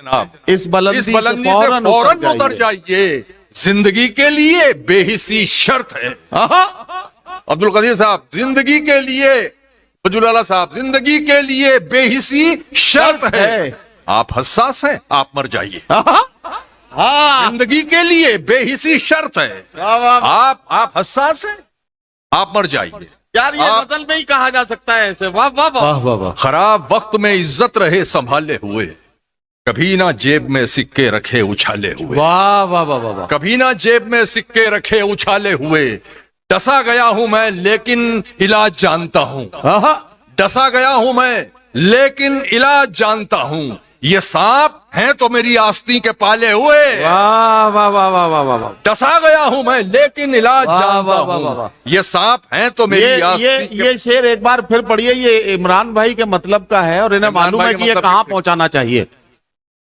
जनाब, इस बुलंदी से फौरन उतर जाइए। जिंदगी के लिए बेहिसी शर्त है। अब्दुल कदीर साहब, जिंदगी के लिए, वजूलाला साहब, जिंदगी के लिए बेहिसी शर्त है। आप हसास हैं, आप मर जाइए। जिंदगी के लिए बेहिसी शर्त है। आप हसास हैं, आप मर जाइए। यार ये गजल में ही कहा जा सकता है ऐसे। वाह वाह वाह वाह वाह। खराब वक्त में इज्जत रहे संभाले हुए, कभी ना जेब में सिक्के रखे उछाले हुए। वाह वाह वाह वाह। कभी ना जेब में सिक्के रखे उछाले हुए। डसा गया हूं मैं लेकिन इलाज जानता हूं। डसा गया हूं मैं लेकिन इलाज जानता हूं। ये सांप हैं तो मेरी आस्तीन के पाले हुए। वाह वाह वाह वाह वाह वाह। डसा गया हूं मैं लेकिन इलाज जानता हूं। ये सांप हैं तो मेरी आस्तीन। ये शेर एक बार फिर पढ़िए। ये इमरान भाई के मतलब का है और इन्हें मालूम है कि ये कहाँ पहुंचाना चाहिए।